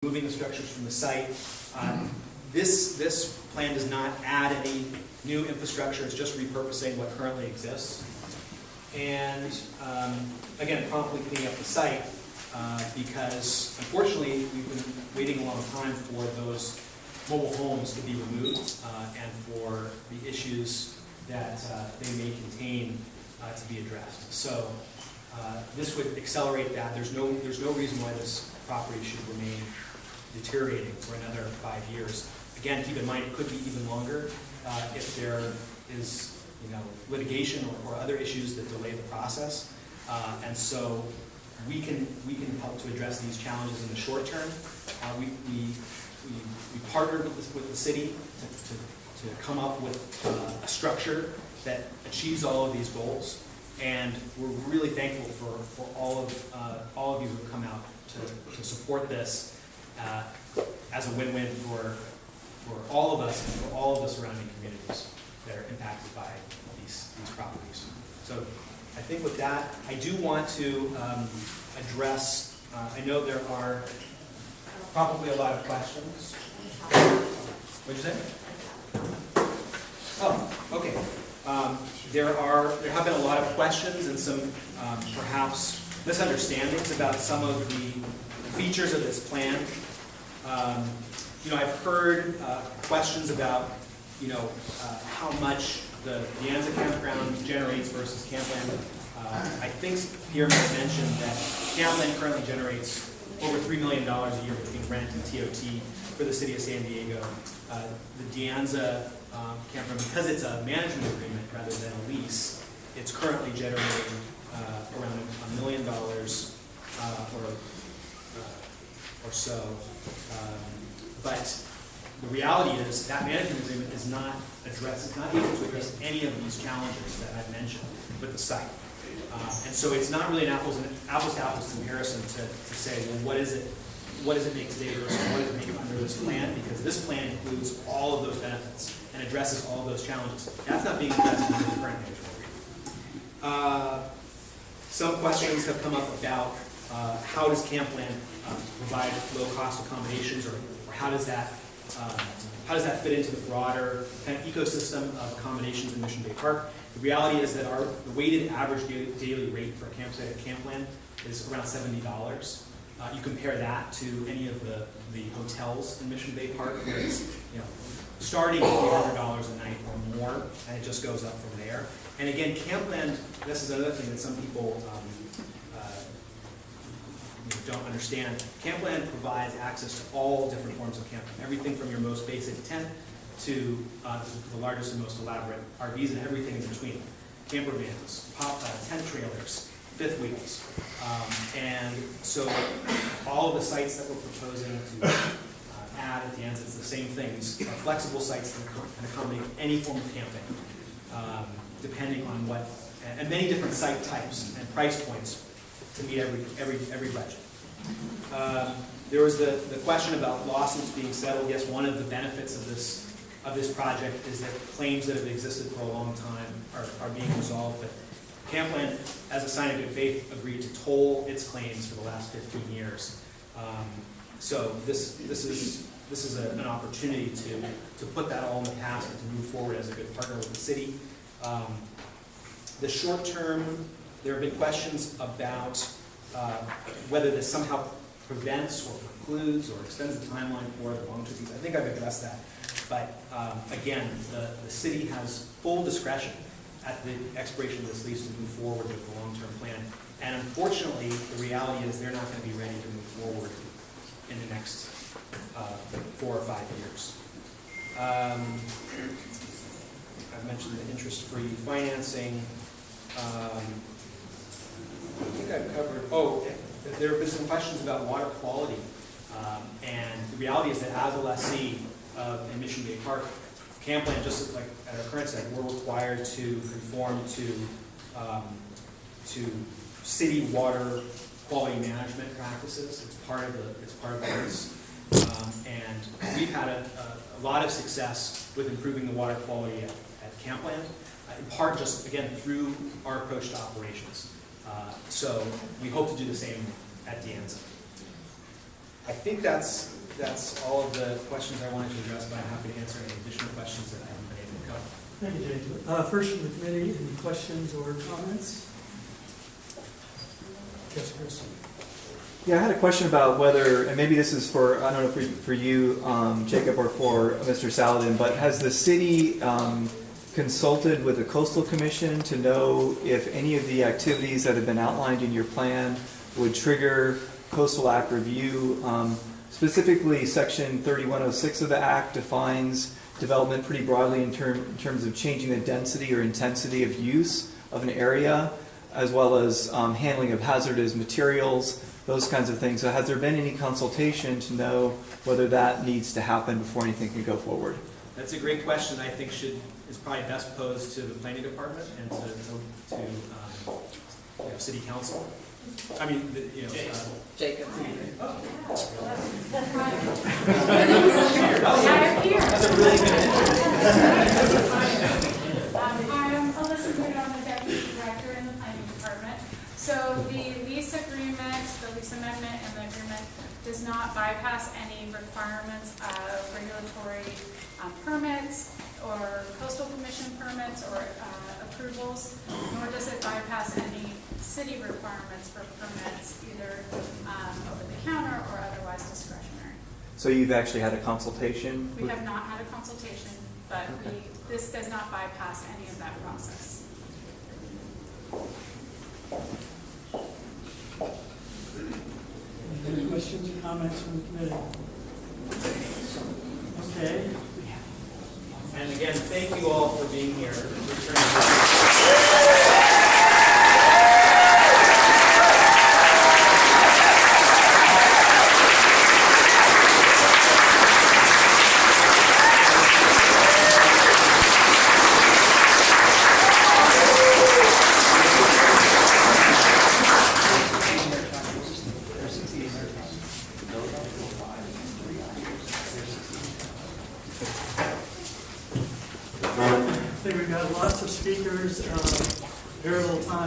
moving the structures from the site. This plan does not add any new infrastructure. It's just repurposing what currently exists. And again, promptly cleaning up the site because unfortunately we've been waiting a long time for those mobile homes to be removed and for the issues that they may contain to be addressed. So this would accelerate that. There's no reason why this property should remain deteriorating for another 5 years. Again, keep in mind it could be even longer if there is litigation or other issues that delay the process. And so we can help to address these challenges in the short term. We partnered with the city to come up with a structure that achieves all of these goals. And we're really thankful for all of you who have come out to support this as a win-win for all of us and for all of the surrounding communities that are impacted by these properties. So I think with that, I do want to address, I know there are probably a lot of questions. What'd you say? Oh, okay. There have been a lot of questions and some perhaps misunderstandings about some of the features of this plan. I've heard questions about how much the Anza campground generates versus Campland. I think Pierre mentioned that Campland currently generates over $3 million a year between rent and TOT for the city of San Diego. The Anza campground, because it's a management agreement rather than a lease, it's currently generating around $1 million or so. But the reality is that management agreement is not able to address any of these challenges that I've mentioned with the site. And so it's not really an apples to apples comparison to say, well, what does it make today versus what does it make under this plan? Because this plan includes all of those benefits and addresses all of those challenges. That's not being addressed under the current management agreement. Some questions have come up about how does Campland provide low-cost accommodations, or how does that fit into the broader kind of ecosystem of accommodations in Mission Bay Park? The reality is that the weighted average daily rate for a campsite at Campland is around $70. You compare that to any of the hotels in Mission Bay Park, where it's starting at $300 a night or more, and it just goes up from there. And again, Campland, this is another thing that some people don't understand. Campland provides access to all different forms of camping, everything from your most basic tent to the largest and most elaborate RVs and everything in between. Camper vans, tent trailers, fifth wheels. And so all of the sites that we're proposing to add at the end, it's the same things, are flexible sites that can accommodate any form of camping, depending on what, and many different site types and price points to meet every budget. There was the question about lawsuits being settled. Yes, one of the benefits of this project is that claims that have existed for a long time are being resolved. But Campland, as a sign of good faith, agreed to toll its claims for the last 15 years. So this is an opportunity to put that all in the past and to move forward as a good partner with the city. The short term, there have been questions about whether this somehow prevents or precludes or extends the timeline for the long-term fees. I think I've addressed that. But again, the city has full discretion at the expiration of this lease to move forward with the long-term plan. And unfortunately, the reality is they're not going to be ready to move forward in the next 4 or 5 years. I've mentioned the interest-free financing. I think I've covered, there have been some questions about water quality. And the reality is that as a lessee in Mission Bay Park, Campland, just like at our current site, we're required to conform to city water quality management practices. It's part of the lease. And we've had a lot of success with improving the water quality at Campland, in part just, again, through our approach to operations. So we hope to do the same at Anza. I think that's all of the questions I wanted to address, but I'm happy to answer any additional questions that I haven't been able to cover. Thank you, Jay. First from the committee, any questions or comments? Yes, Chris. Yeah, I had a question about whether, and maybe this is for, I don't know, for you, Jacob, or for Mr. Saladin, but has the city consulted with the Coastal Commission to know if any of the activities that have been outlined in your plan would trigger Coastal Act review? Specifically, Section 3106 of the Act defines development pretty broadly in terms of changing the density or intensity of use of an area, as well as handling of hazardous materials, those kinds of things. So has there been any consultation to know whether that needs to happen before anything can go forward? That's a great question. I think is probably best posed to the planning department and to city council. I mean, Jacob. That's a really good I'm Alyssa Good, I'm the deputy director in the planning department. So the lease agreement, the lease amendment and the agreement does not bypass any requirements of regulatory permits or coastal commission permits or approvals, nor does it bypass any city requirements for permits, either over the counter or otherwise discretionary. So you've actually had a consultation? We have not had a consultation, but this does not bypass any of that process. Any questions or comments from the committee? Okay. And again, thank you all for being here. I think we've got lots of speakers, very little time.